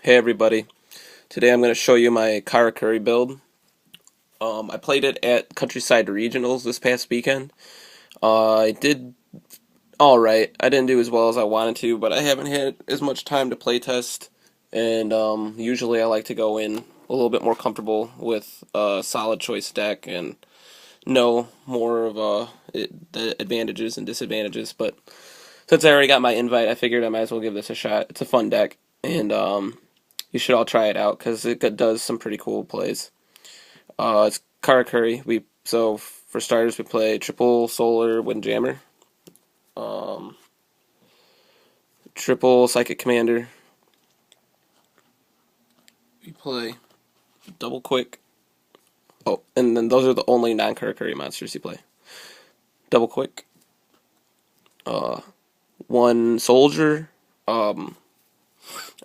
Hey everybody, today I'm going to show you my Karakuri build. I played it at Countryside Regionals this past weekend. I did alright. I didn't do as well as I wanted to, but I haven't had as much time to play test, and usually I like to go in a little bit more comfortable with a solid choice deck and know more of the advantages and disadvantages, but since I already got my invite, I figured I might as well give this a shot. It's a fun deck, and you should all try it out because it does some pretty cool plays. It's Karakuri. So for starters we play triple solar windjammer, um, triple psychic commander. We play double quick. Oh, and then those are the only non-Karakuri monsters you play. Double quick. Uh, One soldier. Um,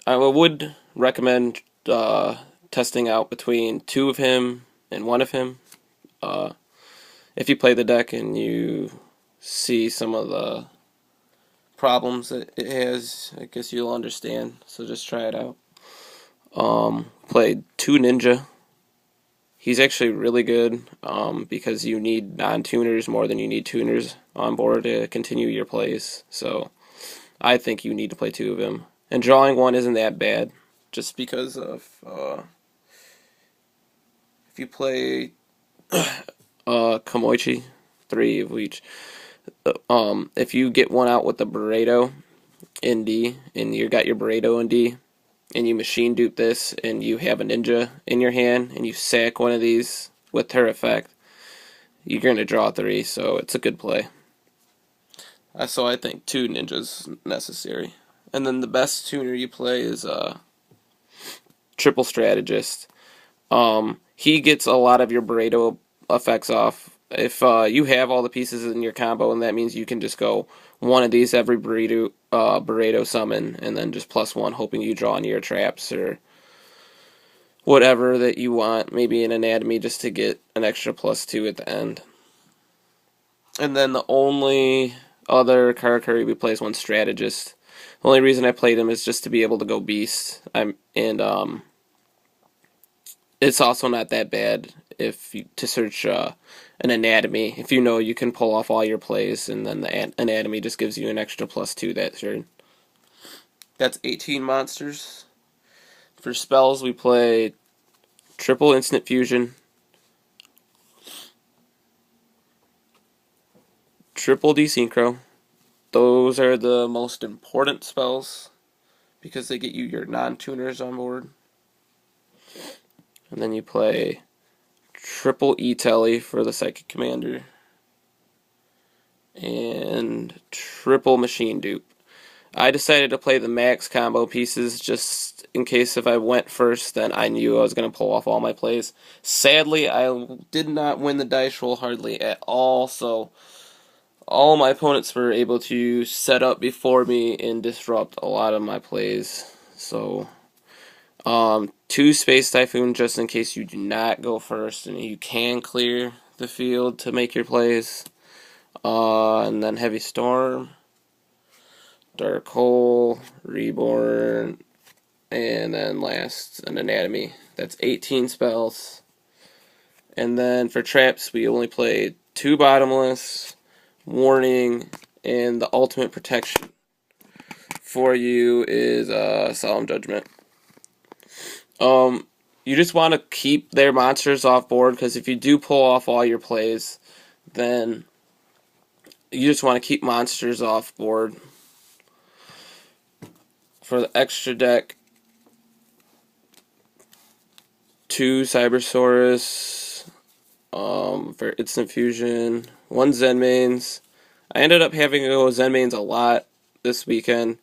I would recommend testing out between two of him and one of him. Uh, if you play the deck and you see some of the problems that it has, I guess you'll understand. So just try it out. Played two ninja. He's actually really good because you need non-tuners more than you need tuners on board to continue your plays. So I think you need to play two of him. And drawing one isn't that bad, just because of if you play Kamoichi, three of each. If you get one out with the Burrito in D, and you got your Burrito in D, and you machine dupe this, and you have a ninja in your hand, and you sack one of these with her effect, you're going to draw three, so it's a good play. So I think two ninjas necessary. And then the best tuner you play is Triple Strategist. He gets a lot of your Burrito effects off. If you have all the pieces in your combo, and that means you can just go one of these every burrito summon, and then just +1, hoping you draw into your traps or whatever that you want. Maybe an anatomy just to get an extra +2 at the end. And then the only other Karakuri we play is one strategist. The only reason I played him is just to be able to go beast. It's also not that bad if you, to search an anatomy. If you know you can pull off all your plays, and then the anatomy just gives you an extra +2 that turn. That's 18 monsters. For spells, we play triple instant fusion, triple desynchro. Those are the most important spells because they get you your non-tuners on board. And then you play triple E-Telly for the Psychic Commander, and triple Machine Dupe. I decided to play the max combo pieces just in case if I went first, then I knew I was going to pull off all my plays. Sadly, I did not win the dice roll hardly at all, so all my opponents were able to set up before me and disrupt a lot of my plays. So, two Space Typhoon just in case you do not go first and you can clear the field to make your plays. And then Heavy Storm, Dark Hole, Reborn, and then last, an Anatomy. That's 18 spells. And then for traps, we only played two Bottomless, Warning, and the ultimate protection for you is Solemn Judgment. You just want to keep their monsters off board, because if you do pull off all your plays, then you just want to keep monsters off board. For the extra deck, two Cybersaurus, for instant fusion, one Zen mains. I ended up having to go Zen mains a lot this weekend.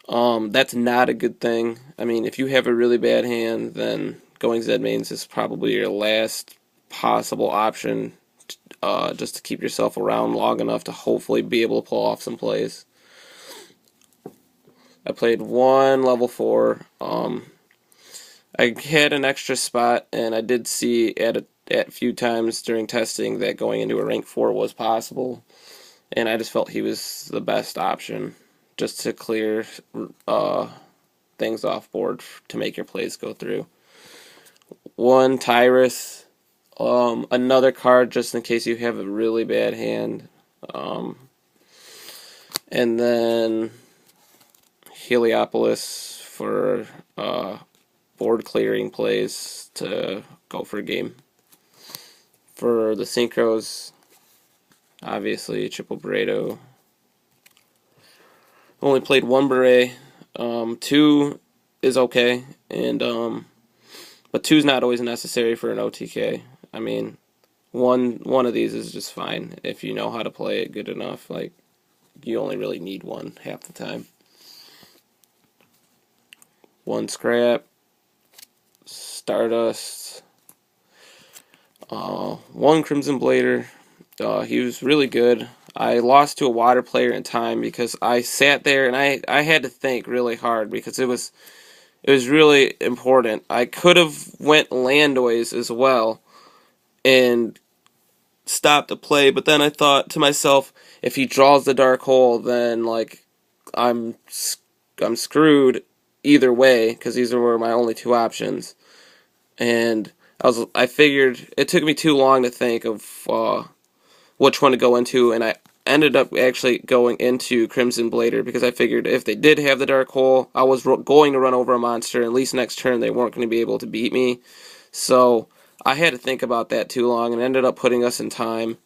That's not a good thing. I mean, if you have a really bad hand, then going Zen mains is probably your last possible option, just to keep yourself around long enough to hopefully be able to pull off some plays. I played one level 4. I had an extra spot, and I did see at a few times during testing that going into a rank 4 was possible, and I just felt he was the best option just to clear things off board to make your plays go through. One Tyrus, another card just in case you have a really bad hand, and then Heliopolis for board clearing plays to go for a game. For the synchros, obviously triple Burrito. Only played one beret. Two is okay, and but two's not always necessary for an OTK. I mean, one of these is just fine if you know how to play it good enough. Like, you only really need one half the time. One scrap, Stardust, one Crimson Blader. He was really good. I lost to a water player in time because I sat there and I had to think really hard because it was really important. I could have went Landoys as well and stopped the play, but then I thought to myself, if he draws the dark hole, then like I'm screwed either way because these were my only two options. And I figured it took me too long to think of which one to go into, and I ended up actually going into Crimson Blader because I figured if they did have the Dark Hole, I was going to run over a monster, and at least next turn they weren't going to be able to beat me. So I had to think about that too long, and ended up putting us in time,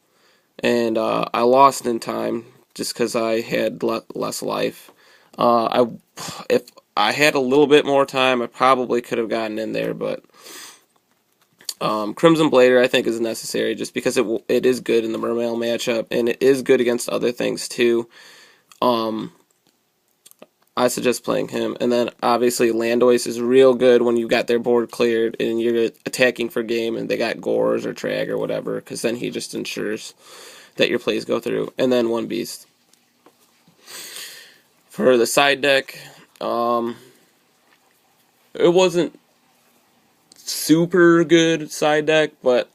and I lost in time just because I had less life. If I had a little bit more time, I probably could have gotten in there, but Crimson Blader I think is necessary just because it is good in the Mermail matchup, and it is good against other things too. I suggest playing him. And then obviously Landois is real good when you got their board cleared and you're attacking for game and they got Gores or Trag or whatever, because then he just ensures that your plays go through. And then one Beast. For the side deck, it wasn't super good side deck, but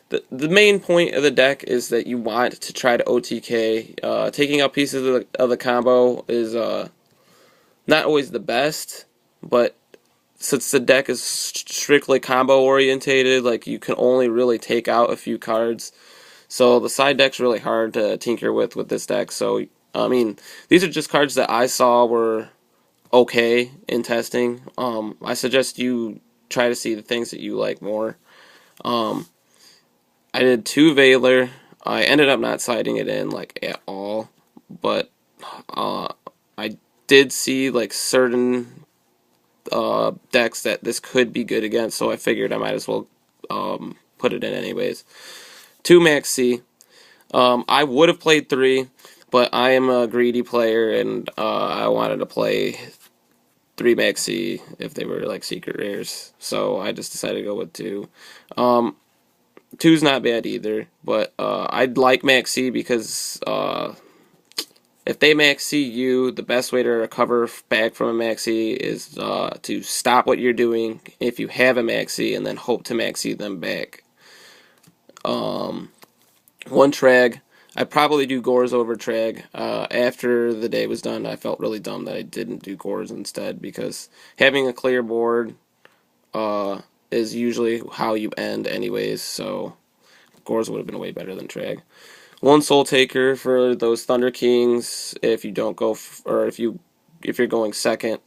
the main point of the deck is that you want to try to OTK. Taking out pieces of the combo is not always the best, but since the deck is strictly combo orientated, like you can only really take out a few cards. So the side deck's really hard to tinker with this deck. So I mean, these are just cards that I saw were okay in testing. I suggest you try to see the things that you like more. I did two Veiler. I ended up not siding it in like at all, but I did see like certain decks that this could be good against, so I figured I might as well put it in anyways. Two Max C. I would have played three, but I am a greedy player, and I wanted to play three Max C if they were like secret rares, so I just decided to go with two. Two's not bad either, but I'd like Max C because if they Max C you, the best way to recover back from a Max C is to stop what you're doing if you have a Max C and then hope to Max C them back. One Trag. I'd probably do Gores over Trag. After the day was done, I felt really dumb that I didn't do Gores instead because having a clear board is usually how you end anyways, so Gores would have been way better than Trag. One Soul Taker for those Thunder Kings if you don't go or if you're going second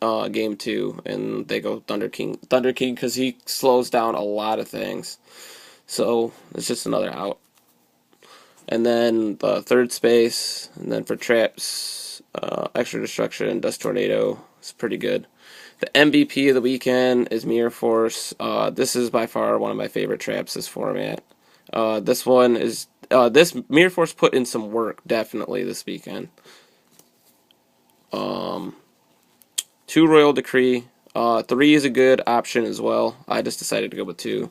game 2 and they go Thunder King because he slows down a lot of things, so it's just another out. And then the third space, and then for traps, Extra Destruction and Dust Tornado is pretty good. The MVP of the weekend is Mirror Force. This is by far one of my favorite traps this format. This one is this Mirror Force put in some work definitely this weekend. Two Royal Decree. Three is a good option as well. I just decided to go with two.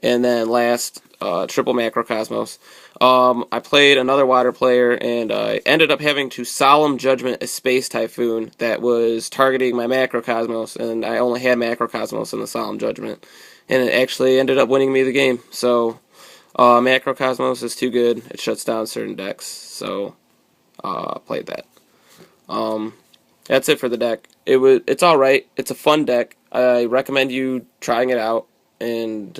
And then last, triple Macrocosmos. I played another water player, and I ended up having to Solemn Judgment a Space Typhoon that was targeting my Macrocosmos, and I only had Macrocosmos in the Solemn Judgment. And it actually ended up winning me the game. So, Macrocosmos is too good. It shuts down certain decks, so played that. That's it for the deck. It's all right. It's a fun deck. I recommend you trying it out and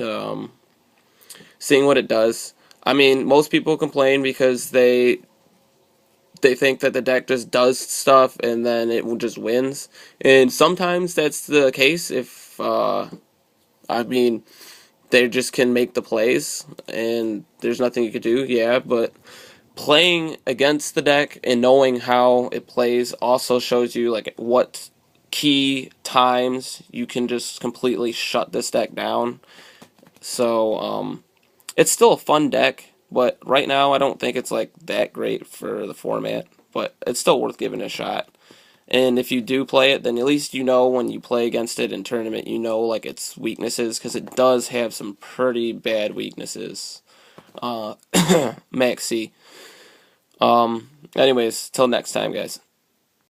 seeing what it does. I mean, most people complain because they think that the deck just does stuff and then it just wins. And sometimes that's the case if I mean they just can make the plays and there's nothing you could do. Yeah, but playing against the deck and knowing how it plays also shows you like what key times you can just completely shut this deck down. So it's still a fun deck, but right now I don't think it's like that great for the format. But it's still worth giving a shot. And if you do play it, then at least you know when you play against it in tournament, you know like its weaknesses because it does have some pretty bad weaknesses. Uh, Max C. Anyways, till next time, guys.